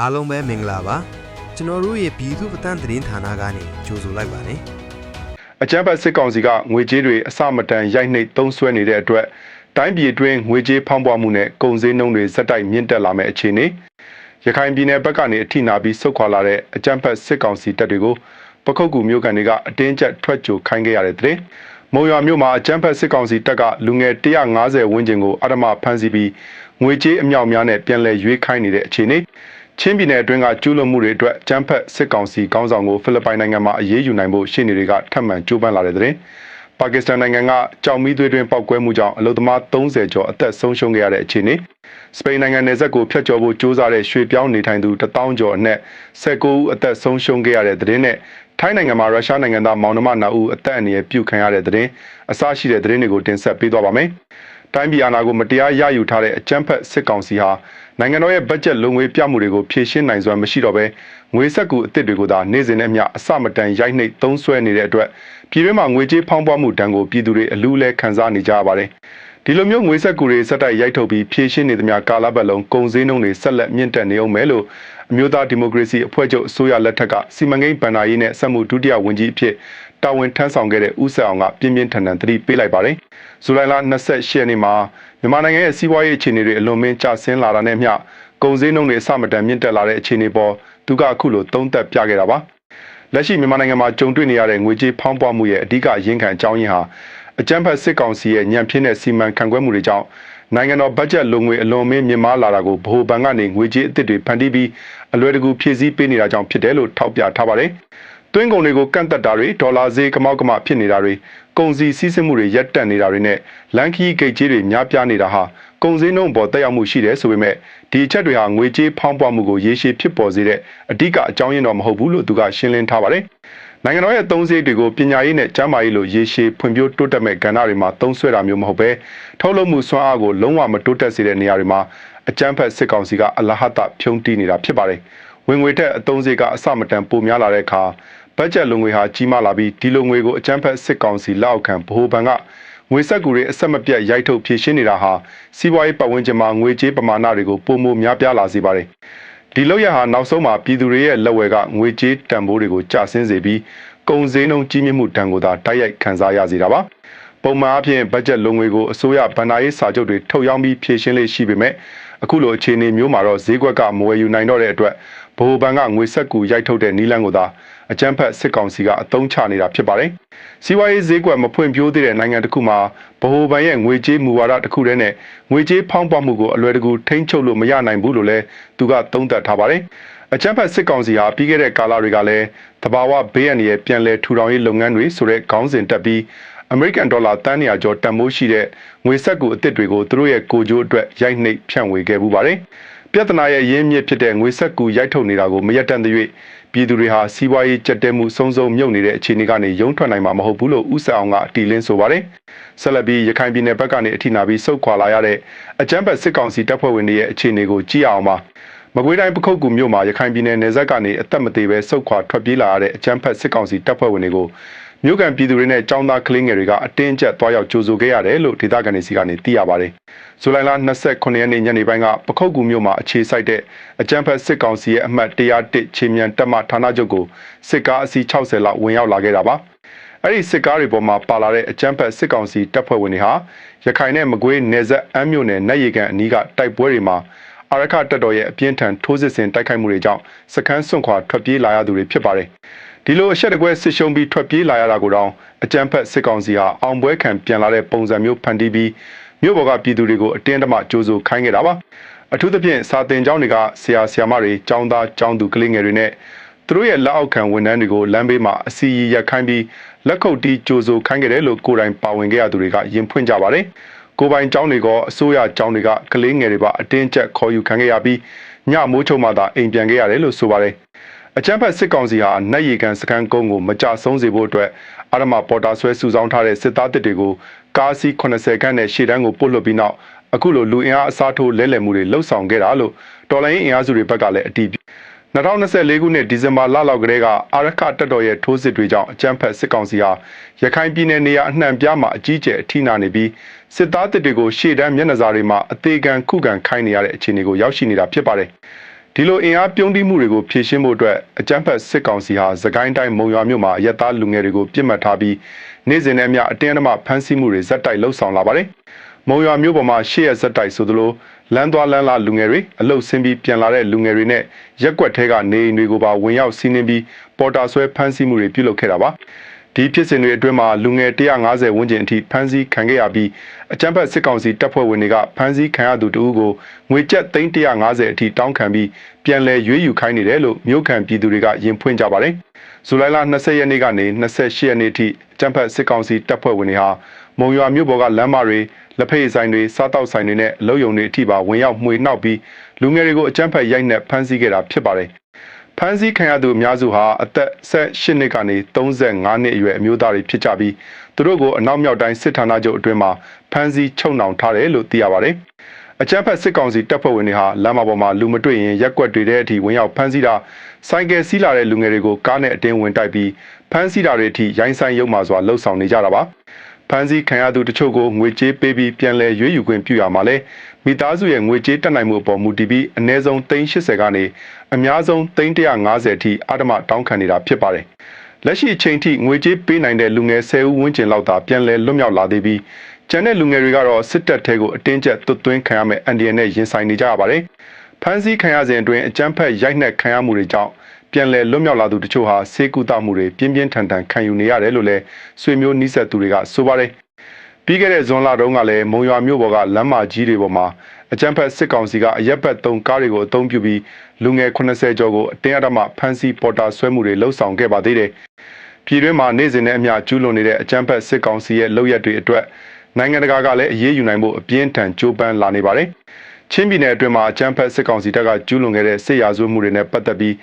အားလုံးပဲမင်္ဂလာပါကျွန်တော်တို့ရဲ့ပြည်သူ့ပတန်းသတင်းဌာနကနေကြိုဆိုလိုက်ပါနဲ့အကြမ်းဖက်စစ်ကောင်စီကငွေကြေးတွေအစမတန်ရိုက်နှိပ်သုံးစွဲနေတဲ့အတွက်တိုင်းပြည်အတွင်းငွေကြေးဖောင်းပွားမှုနဲ့ကုန်စည်နှုန်းတွေဇက်တိုက်မြင့်တက်လာမယ့်အခြေအနေရခိုင်ပြည်နယ်ဘက်ကနေအထိနာပြီးဆုတ်ခွာလာတဲ့အကြမ်းဖက်စစ်ကောင်စီတပ်တွေကိုပခုတ်ကူမြို့ကန်တွေကအတင်းကျပ်ထွက်ကြိုခိုင်းခဲ့ရတဲ့တဲ့မုံရွာမြို့မှာအကြမ်းဖက်စစ်ကောင်စီတပ်ကလူငယ်150ဝန်းကျင်ကိုအဓမ္မဖမ်းဆီးပြီးငွေကြေးအမြောက်များနဲ့ပြန်လည်ရွေးခိုင်းနေတဲ့အခြေအနေချင်းပြည်နယ်အတွင်းကကျူးလွန်မှုတွေအတွက်ကျန်းဖက်စစ်ကောင်စီခေါင်းဆောင်ကိုဖိလစ်ပိုင်နိုင်ငံမှာအရေးယူနိုင်ဖို့ရှေ့နေတွေကထပ်မံကြိုးပမ်းလာတဲ့တဲ့ပါကစ္စတန်နိုင်ငံကကြောင်မီးသွေးတွင်းပောက်ကွဲမှုကြောင့်အလုသမား30ကျော်အသက်ဆုံးရှုံးခဲ့ရတဲ့အခြေအနေစပိန်နိုင်ငံနယ်စပ်ကိုဖျက်ကျော်ဖို့ကြိုးစားတဲ့ရွှေပြောင်းနေထိုင်သူ1000ကျော်အနက်19ဦးအသက်ဆုံးရှုံးခဲ့ရတဲ့တဲ့နဲ့ထိုင်းနိုင်ငံမှာရုရှားနိုင်ငံသားမောင်နှမ2ဦးအသက်အန္တရာယ်ပြုခံရတဲ့တဲ့အစရှိတဲ့တဲ့တွေကိုတင်ဆက်ပေးသွားပါမယ်တိုင်းပြည်အာဏာကိုမတရားရယူထားတဲ့အကြမ်းဖက်စစ်ကောင်စီဟာနိုင်ငံတော်ရဲ့ဘတ်ဂျက်လုံငွေပြမှုတွေကိုဖြည့်ရှင်းနိုင်စွမ်းမရှိတော့ဘဲငွေဆက်ကူအသစ်တွေကိုသာနေ့စဉ်နဲ့မျှအစမတန်ရိုက်နှိပ်သုံးစွဲနေတဲ့အတွက်ပြည်တွင်းမှာငွေကြေးဖောင်းပွားမှုတန်းကိုပြည်သူတွေအလူးလဲခံစားနေကြရပါတယ်ဒီလိုမျိုးငွေဆက်ကူတွေစက်တိုက်ရိုက်ထုတ်ပြီးဖြည့်ရှင်းနေသမျှကာလပတ်လုံးကုန်စည်နှုန်းတွေဆက်လက်မြင့်တက်နေအောင်မယ်လို့အမျိုးသားဒီမိုကရေစီအဖွဲ့ချုပ်အစိုးရလက်ထက်ကစီမံကိန်းဗဏ္ဍာရေးနဲ့စက်မှုဒုတိယဝန်ကြီးအဖြစ်တာဝန်ထမ်းဆောင်ခဲ့တဲ့ဦးဆက်အောင်ကပြင်းပြင်းထန်ထန်သတိပေးလိုက်ပါတယ်။ဇူလိုင်လ28ရက်နေ့မှာမြန်မာနိုင်ငံရဲ့စီးပွားရေးအခြေအနေတွေအလွန်မင်းကျဆင်းလာတာနဲ့မျှကုန်စည်နှုန်းတွေအဆမတန်မြင့်တက်လာတဲ့အခြေအနေပေါ်သူကအခုလိုသုံးသပ်ပြခဲ့တာပါ။လက်ရှိမြန်မာနိုင်ငံမှာကြုံတွေ့နေရတဲ့ငွေကြေးဖောင်းပွားမှုရဲ့အဓိကအရင်းခံအကြောင်းရင်းဟာအကြမ်းဖက်စစ်ကောင်စီရဲ့ညံပြင်းတဲ့စီမံခန့်ခွဲမှုတွေကြောင့်နိုင်ငံတော်ဘတ်ဂျက်လုံငွေအလွန်မင်းမြင့်မားလာတာကိုဗဟိုဘဏ်ကနေငွေကြေးအသစ်တွေဖန်တီးပြီးအလွယ်တကူဖြည့်ဆည်းပေးနေတာကြောင့်ဖြစ်တယ်လို့ထောက်ပြထားပါတယ်။တွင်းကုန်တွေကိုကန့်သက်တာတွေဒေါ်လာဈေးကမောက်ကမဖြစ်နေတာတွေကုန်စည်စီးဆင်းမှုတွေရပ်တန့်နေတာတွေနဲ့လန်ခီဂိတ်ကြီးတွေများပြားနေတာဟာကုန်စည်နှုန်းပေါ်တက်ရောက်မှုရှိတယ်ဆိုပေမဲ့ဒီအချက်တွေဟာငွေကြေးဖောင်းပွားမှုကိုရေရှည်ဖြစ်ပေါ်စေတဲ့အဓိကအကြောင်းရင်းတော့မဟုတ်ဘူးလို့သူကရှင်းလင်းထားပါတယ်။နိုင်ငံတော်ရဲ့သုံးစရိတ်တွေကိုပညာရေးနဲ့ကျန်းမာရေးလိုရေရှည်ဖွံ့ဖြိုးတိုးတက်မဲ့ကဏ္ဍတွေမှာသုံးစွဲတာမျိုးမဟုတ်ဘဲထုတ်လုပ်မှုစွမ်းအားကိုလုံးဝမတိုးတက်စေတဲ့နေရာတွေမှာအကြမ်းဖက်စစ်ကောင်စီကအလဟတဖြုံးတီးနေတာဖြစ်ပါတယ်။ဝင်ငွေထက်အသုံးစရိတ်ကအစမတန်ပိုများလာတဲ့အခါဘတ်ဂျက်လုံငွေဟာကြီးမားလာပြီးဒီလိုငွေကိုအကြမ်းဖက်စစ်ကောင်စီလက်အောက်ခံဗဟိုဘဏ်ကငွေဆက်ကူတွေအဆက်မပြတ်ရိုက်ထုတ်ဖြည့်ရှင်းနေတာဟာစီးပွားရေးပတ်ဝန်းကျင်မှာငွေကြေးပမာဏတွေကိုပိုမိုများပြားလာစေပါတယ်။ဒီလောက်ရဟာနောက်ဆုံးမှာပြည်သူတွေရဲ့လက်ဝယ်ကငွေကြေးတန်ဖိုးတွေကိုကျဆင်းစေပြီးကုန်စည်နှုန်းကြီးမြင့်မှုတန်ကိုသာတိုက်ရိုက်ခံစားရစေတာပါ။ပုံမှန်အဖြစ်ဘတ်ဂျက်လုံငွေကိုအစိုးရဗဏ္ဍာရေးစာချုပ်တွေထုတ်ရောင်းပြီးဖြည့်ရှင်းလေးရှိပေမဲ့အခုလိုအခြေအနေမျိုးမှာတော့ဈေးကွက်ကမဝယ်ယူနိုင်တော့တဲ့အတွက်ဗဟိုဘဏ်ကငွေဆက်ကူရိုက်ထုတ်တဲ့နည်းလမ်းကိုသာအကြမ်းဖက်စစ်ကောင်စီကအသုံးချနေတာဖြစ်ပါတယ်။စီးပွားရေးဈေးကွက်မဖွံ့ဖြိုးသေးတဲ့နိုင်ငံတစ်ခုမှာဗဟိုဘဏ်ရဲ့ငွေကြေးမူဝါဒတစ်ခုတည်းနဲ့ငွေကြေးဖောင်းပွားမှုကိုအလွယ်တကူထိန်းချုပ်လို့မရနိုင်ဘူးလို့လည်းသူကသုံးသပ်ထားပါတယ်။အကြမ်းဖက်စစ်ကောင်စီဟာပြီးခဲ့တဲ့ကာလတွေကလည်းတဘာဝဘေးအန္တရာယ်ပြန်လည်ထူထောင်ရေးလုပ်ငန်းတွေဆိုတဲ့ခေါင်းစဉ်တက်ပြီးအမေရိကန်ဒေါ်လာတန်း200ကျော်တန်ဖိုးရှိတဲ့ငွေဆက်ကူအသစ်တွေကိုသူတို့ရဲ့ကိုကြိုးအတွက်ရိုက်နှိပ်ဖြန့်ဝေခဲ့မှုပါတယ်။ပြဿနာရဲ့ရင်းမြစ်ဖြစ်တဲ့ငွေဆက်ကူရိုက်ထုတ်နေတာကိုမရက်တမ်းသရွေ့ပြည်သူတွေဟာစီးပွားရေးကြက်တဲမှုစုံစုံမြုပ်နေတဲ့အခြေအနေကနေရုန်းထွက်နိုင်မှာမဟုတ်ဘူးလို့ဦးဆက်အောင်ကအတီလင်းဆိုပါတယ်။ဆက်လက်ပြီးရခိုင်ပြည်နယ်ဘက်ကနေအထိနာပြီးဆုတ်ခွာလာရတဲ့အကြမ်းဖက်စစ်ကောင်စီတပ်ဖွဲ့ဝင်တွေရဲ့အခြေအနေကိုကြည့်အောင်ပါ။မကွေးတိုင်းပခုတ်ကူမြို့မှာရခိုင်ပြည်နယ်နယ်စပ်ကနေအသက်မသေးပဲဆုတ်ခွာထွက်ပြေးလာရတဲ့အကြမ်းဖက်စစ်ကောင်စီတပ်ဖွဲ့ဝင်တွေကိုမြို့ကန်ပြည်သူတွေနဲ့ចောင်းသားကလေးငယ်တွေကအတင်းကျပ်တွားရောက်ကြိုဆိုခဲ့ရတယ်လို့ဒေသခံတွေစီကနေသိရပါတယ်။ဇူလိုင်လ29ရက်နေ့ညနေပိုင်းကပခုတ်ကူမြို့မှာအခြေစိုက်တဲ့အကြမ်းဖက်စစ်ကောင်စီရဲ့အမှတ်101ခြေမြန်တပ်မဌာနချုပ်ကိုစစ်ကားအစီး60လောက်ဝင်ရောက်လာခဲ့တာပါ။အဲ့ဒီစစ်ကားတွေပေါ်မှာပါလာတဲ့အကြမ်းဖက်စစ်ကောင်စီတပ်ဖွဲ့ဝင်တွေဟာရခိုင်နဲ့မကွေးနယ်စပ်အမ်းမြို့နယ်နတ်ရေကန်အနီးကတိုက်ပွဲတွေမှာအာရခတပ်တော်ရဲ့အပြင်းထန်ထိုးစစ်ဆင်တိုက်ခိုက်မှုတွေကြောင့်စခန်းစွန့်ခွာထွက်ပြေးလာရသူတွေဖြစ်ပါတယ်။ဒီလိုအဆက်တကွဲစစ်ရှုံးပြီးထွက်ပြေးလာရတာကိုတော့အကြမ်းဖက်စစ်ကောင်စီဟာအောင်ပွဲခံပြန်လာတဲ့ပုံစံမျိုးဖန်တီးပြီးမြို့ပေါ်ကပြည်သူတွေကိုအတင်းအဓမ္မကြိုးဆိုခိုင်းခဲ့တာပါအထူးသဖြင့်စာသင်ကျောင်းတွေကဆရာဆရာမတွေကျောင်းသားကျောင်းသူကလေးငယ်တွေနဲ့သူတို့ရဲ့လက်အောက်ခံဝန်ထမ်းတွေကိုလမ်းဘေးမှာအစီအရက်ခိုင်းပြီးလက်ခုပ်တီးကြိုးဆိုခိုင်းခဲ့တယ်လို့ကိုယ်တိုင်ပါဝင်ခဲ့ရသူတွေကရင်ဖွင့်ကြပါတယ်ကိုပိုင်ကျောင်းတွေကအစိုးရကျောင်းတွေကကလေးငယ်တွေပါအတင်းကျပ်ခေါ်ယူခံခဲ့ရပြီးညမိုးချုံမှသာအိမ်ပြန်ခဲ့ရတယ်လို့ဆိုပါတယ်အကြမ်းဖက်စစ်ကောင်စီဟာနတ်ရီကန်စခန်းကုန်းကိုမကြဆုံးစေဖို့အတွက်အာရမပေါ်တာဆွဲစုဆောင်းထားတဲ့စစ်သားတပ်တွေကိုကားစီး80ခန်းနဲ့ရှေ့တန်းကိုပို့လွှတ်ပြီးနောက်အခုလိုလူအင်အားအစားထိုးလဲလှယ်မှုတွေလှုပ်ဆောင်ခဲ့တာလို့တော်လိုင်းအင်အားစုတွေဘက်ကလည်းအတည်ပြု2024ခုနှစ်ဒီဇင်ဘာလလောက်ကတည်းကအာရခတပ်တော်ရဲ့ထိုးစစ်တွေကြောင့်အကြမ်းဖက်စစ်ကောင်စီဟာရခိုင်ပြည်နယ်နေရာအနှံ့ပြားမှာအကြီးကျယ်အထိနာနေပြီးစစ်သားတပ်တွေကိုရှေ့တန်းမျက်နှာစာတွေမှာအသေးခံခုခံခိုင်းနေရတဲ့အခြေအနေကိုရောက်ရှိနေတာဖြစ်ပါတယ်။ ဒီလိုအင်အားပြုံးတိမှုတွေကိုဖြည့်ရှင်းဖို့အတွက်အကြမ်းဖက်စစ်ကောင်စီဟာစကိုင်းတိုင်းမုံရွာမြို့မှာရက်သားလူငယ်တွေကိုပြစ်မှတ်ထားပြီးနေ့စဉ်နဲ့အမျှအတင်းအဓမ္မဖမ်းဆီးမှုတွေဇက်တိုက်လှုပ်ဆောင်လာပါတယ်။မုံရွာမြို့ပေါ်မှာရှေ့ရက်ဇက်တိုက်ဆိုသလိုလမ်းသွားလမ်းလာလူငယ်တွေအလုတ်ဆင်းပြီးပြန်လာတဲ့လူငယ်တွေနဲ့ရက်ကွက်ထဲကနေအိမ်တွေကိုပါဝင်ရောက်စီးနင်းပြီးပေါ်တာဆွဲဖမ်းဆီးမှုတွေပြုလုပ်ခဲ့တာပါ။ဒီဖြစ်စဉ်တွေအတွင်းမှာလူငယ်150ဝန်းကျင်အထိဖမ်းဆီးခံခဲ့ရပြီးအကြမ်းဖက်စစ်ကောင်စီတပ်ဖွဲ့ဝင်တွေကဖမ်းဆီးခံရသူတဦးကိုငွေကျပ်350အထိတောင်းခံပြီးပြန်လည်ရွေးယူခိုင်းနေတယ်လို့မြို့ခံပြည်သူတွေကယင်ဖွင့်ကြပါတယ်။ဇူလိုင်လ20ရက်နေ့ကနေ28ရက်နေ့အထိအကြမ်းဖက်စစ်ကောင်စီတပ်ဖွဲ့ဝင်တွေဟာမုံရွာမြို့ပေါ်ကလမ်းမတွေလက်ဖက်ဆိုင်တွေစားတောက်ဆိုင်တွေနဲ့အလုပ်ရုံတွေအထိပါဝင်ရောက်မှွေနှောက်ပြီးလူငယ်တွေကိုအကြမ်းဖက်ရိုက်နှက်ဖမ်းဆီးခဲ့တာဖြစ်ပါတယ်။ဖမ်းဆီးခံရသူအများစုဟာအသက်18နှစ်ကနေ35နှစ်အရွယ်အမျိုးသားတွေဖြစ်ကြပြီးသူတို့ကိုအနောက်မြောက်တိုင်းစစ်ဌာနချုပ်အတွင်းမှာဖမ်းဆီးချုပ်နှောင်ထားတယ်လို့သိရပါတယ်။အကြမ်းဖက်စစ်ကောင်စီတပ်ဖွဲ့ဝင်တွေဟာလမ်းမပေါ်မှာလူမတွေ့ရင်ရက်ကွက်တွေထဲအထိဝင်ရောက်ဖမ်းဆီးတာဆိုင်ကယ်စီးလာတဲ့လူငယ်တွေကိုကားနဲ့အတင်းဝင်တိုက်ပြီးဖမ်းဆီးတာတွေအထိရိုင်းဆိုင်ရုံမှစွာလှုပ်ဆောင်နေကြတာပါ။ဖမ်းဆီးခံရသူတချို့ကိုငွေကြေးပေးပြီးပြန်လည်ရွေးယူခွင့်ပြုရမှာလဲမိသားစုရဲ့ငွေကြေးတက်နိုင်မှုအပေါ်မူတည်ပြီးအနည်းဆုံး380ကနေအများဆုံး350အထိအဓမ္မတောင်းခံနေတာဖြစ်ပါတယ်။လက်ရှိအချိန်ထိငွေကြေးပေးနိုင်တဲ့လူငယ်10ဦးဝန်းကျင်လောက်သာပြန်လည်လွတ်မြောက်လာသေးပြီးကျန်တဲ့လူငယ်တွေကတော့စစ်တပ်ထဲကိုအတင်းကျပ်သွတ်သွင်းခံရမယ့်အန္တရာယ်နဲ့ရင်ဆိုင်နေကြရပါတယ်။ဖမ်းဆီးခံရစဉ်အတွင်းအကြမ်းဖက်ရိုက်နှက်ခံရမှုတွေကြောင့်ပြန်လည်လွတ်မြောက်လာသူတချို့ဟာဆေးကုသမှုတွေပြင်းပြင်းထန်ထန်ခံယူနေရတယ်လို့လည်းဆွေမျိုးနီးစပ်သူတွေကဆိုပါတယ်။ပြီးခဲ့တဲ့ဇွန်လတုန်းကလည်းမုံရွာမြို့ပေါ်ကလမ်းမကြီးတွေပေါ်မှာအကြမ်းဖက်စစ်ကောင်စီကအရက်ဘက်3ကားတွေကိုအုံပြုပြီးလူငယ်80ကျော်ကိုအတင်းအဓမ္မဖမ်းဆီးပေါ်တာဆွဲမှုတွေလှုပ်ဆောင်ခဲ့ပါသေးတယ်။ပြည်တွင်းမှာနေ့စဉ်နဲ့အမျှကျူးလွန်နေတဲ့အကြမ်းဖက်စစ်ကောင်စီရဲ့လုပ်ရက်တွေအတွက်နိုင်ငံတကာကလည်းအရေးယူနိုင်ဖို့အပြင်းထန်ကြိုးပမ်းလာနေပါတယ်။ချင်းပြည်နယ်အတွင်းမှာအကြမ်းဖက်စစ်ကောင်စီတပ်ကကျူးလွန်ခဲ့တဲ့စစ်ရာဇဝတ်မှုတွေနဲ့ပတ်သက်ပြီး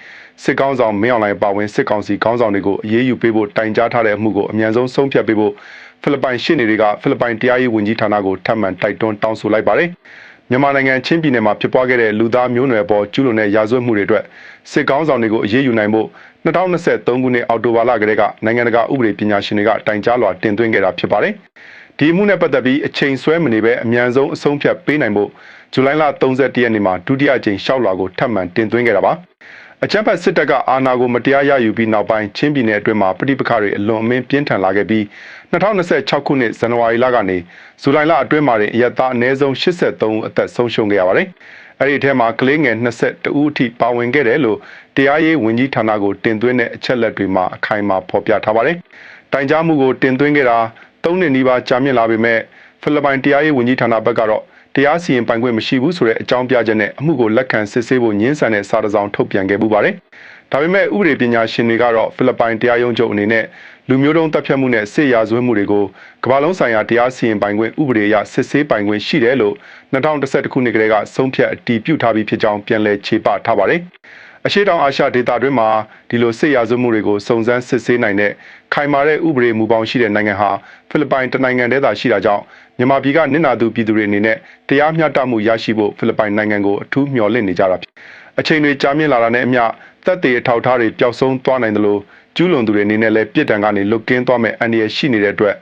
စစ်ကောင်ဆောင်မင်းအောင်လှိုင်ပါဝင်စစ်ကောင်စီခေါင်းဆောင်တွေကိုအရေးယူပေးဖို့တိုင်ကြားထားတဲ့အမှုကိုအမြန်ဆုံးဆုံးဖြတ်ပေးဖို့ဖိလစ်ပိုင်ရှေ့နေတွေကဖိလစ်ပိုင်တရားရေးဝန်ကြီးဌာနကိုထပ်မံတိုက်တွန်းတောင်းဆိုလိုက်ပါတယ်။မြန်မာနိုင်ငံချင်းပြည်နယ်မှာဖြစ်ပွားခဲ့တဲ့လူသားမျိုးနွယ်ပေါ်ကျူးလွန်တဲ့ရာဇဝတ်မှုတွေအတွက်စစ်ကောင်ဆောင်တွေကိုအရေးယူနိုင်ဖို့2023ခုနှစ်အောက်တိုဘာလကတည်းကနိုင်ငံတကာဥပဒေပညာရှင်တွေကတိုင်ကြားလွှာတင်သွင်းခဲ့တာဖြစ်ပါတယ်။ဒီအမှုနဲ့ပတ်သက်ပြီးအချိန်ဆွဲမနေဘဲအမြန်ဆုံးအဆုံးဖြတ်ပေးနိုင်ဖို့ဇူလိုင်လ31ရက်နေ့မှာဒုတိယအကြိမ်လျှောက်လွှာကိုထပ်မံတင်သွင်းခဲ့တာပါ။အကြမ်းဖက်စစ်တပ်ကအာဏာကိုမတရားရယူပြီးနောက်ပိုင်းချင်းပြည်နယ်အတွင်းမှာပဋိပက္ခတွေအလွန်အမင်းပြင်းထန်လာခဲ့ပြီး2026ခုနှစ်ဇန်နဝါရီလကနေဇူလိုင်လအတွင်းမှာအရက်သားအနည်းဆုံး83ဦးအသက်ဆုံးရှုံးခဲ့ရပါတယ်။အဲဒီထဲမှာကလေးငယ်22ဦးအထိပါဝင်ခဲ့တယ်လို့တရားရေးဝန်ကြီးဌာနကိုတင်သွင်းတဲ့အချက်လက်တွေမှာအခိုင်အမာဖော်ပြထားပါတယ်။တိုင်ကြားမှုကိုတင်သွင်းခဲ့တာ3နှစ်နီးပါးကြာမြင့်လာပေမဲ့ဖိလစ်ပိုင်တရားရေးဝန်ကြီးဌာနဘက်ကတော့တရားစီရင်ပိုင်ခွင့်မရှိဘူးဆိုတဲ့အကြောင်းပြချက်နဲ့အမှုကိုလက်ခံစစ်ဆေးဖို့ညှင်းဆန်တဲ့စာတစ်စောင်ထုတ်ပြန်ခဲ့ပူပါတယ်။ဒါပေမဲ့ဥပဒေပညာရှင်တွေကတော့ဖိလစ်ပိုင်တရားရုံးချုပ်အနေနဲ့လူမျိုးတုံးတပ်ဖြတ်မှုနဲ့စစ်ရာဇဝတ်မှုတွေကိုကမ္ဘာလုံးဆိုင်ရာတရားစီရင်ပိုင်ခွင့်ဥပဒေအရစစ်ဆေးပိုင်ခွင့်ရှိတယ်လို့2011ခုနှစ်ကတည်းကဆုံးဖြတ်အတည်ပြုထားပြီးဖြစ်ကြောင်းပြန်လည်ခြေပထားပါတယ်။အရှေ့တောင်အာရှဒေသတွင်းမှာဒီလိုစစ်ရာဇဝတ်မှုတွေကိုစုံစမ်းစစ်ဆေးနိုင်တဲ့ခိုင်မာတဲ့ဥပဒေမူပေါင်းရှိတဲ့နိုင်ငံဟာဖိလစ်ပိုင်တနိုင်ငံတည်းသာရှိတာကြောင့်မြန်မာပြည်ကနစ်နာသူပြည်သူတွေအနေနဲ့တရားမျှတမှုရရှိဖို့ဖိလစ်ပိုင်နိုင်ငံကိုအထူးမျှော်လင့်နေကြတာဖြစ်။အချိန်တွေကြာမြင့်လာတာနဲ့အမျှတပ်တွေအထောက်အထားတွေပျောက်ဆုံးသွားနိုင်တယ်လို့ကျူးလွန်သူတွေအနေနဲ့လည်းပြစ်ဒဏ်ကနေလွတ်ကင်းသွားမဲ့အန္တရာယ်ရှိနေတဲ့အတွက်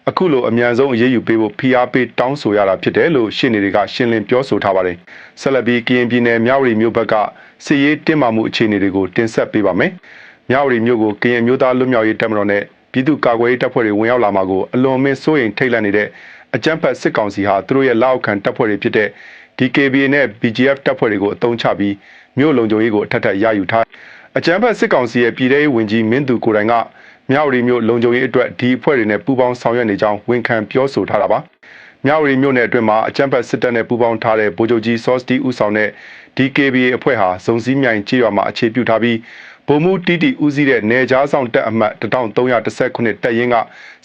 အခုလိုအမြန်ဆုံးအရေးယူပေးဖို့ဖိအားပေးတောင်းဆိုရတာဖြစ်တယ်လို့ရှင်းနေတွေကရှင်းလင်းပြောဆိုထားပါတယ်။ဆက်လက်ပြီးကရင်ပြည်နယ်မြဝတီမြို့ဘက်ကစစ်ရေးတင်းမာမှုအခြေအနေတွေကိုတင်ဆက်ပေးပါမယ်။မြဝတီမြို့ကိုကရင်မျိုးသားလွတ်မြောက်ရေးတပ်မတော်နဲ့ပြည်သူ့ကာကွယ်ရေးတပ်ဖွဲ့တွေဝင်ရောက်လာမှာကိုအလွန်မင်းစိုးရိမ်ထိတ်လန့်နေတဲ့အကြမ်းဖက်စစ်ကောင်စီဟာသူတို့ရဲ့လက်အောက်ခံတပ်ဖွဲ့တွေဖြစ်တဲ့ DKBA နဲ့ BGF တပ်ဖွဲ့တွေကိုအသုံးချပြီးမြို့လုံခြုံရေးကိုအထက်ထပ်ရယူထားအကြမ်းဖက်စစ်ကောင်စီရဲ့ပြည်ထောင်ရေးဝန်ကြီးမင်းသူကိုယ်တိုင်ကမြဝတီမြို့လုံခြုံရေးအတွက်ဒီအဖွဲ့တွေနဲ့ပူးပေါင်းဆောင်ရွက်နေကြောင်းဝန်ခံပြောဆိုထားတာပါမြဝတီမြို့နယ်အတွင်းမှာအကြမ်းဖက်စစ်တပ်နဲ့ပူးပေါင်းထားတဲ့ဗိုလ်ချုပ်ကြီးစောစတီဦးဆောင်တဲ့ DKBA အဖွဲ့ဟာစုံစည်းမြိုင်ကြေးရွာမှာအခြေပြုထားပြီးဗိုလ်မှူးတီတီဦးစီးတဲ့နယ်ကြားဆောင်တပ်အမှတ်1319တပ်ရင်းက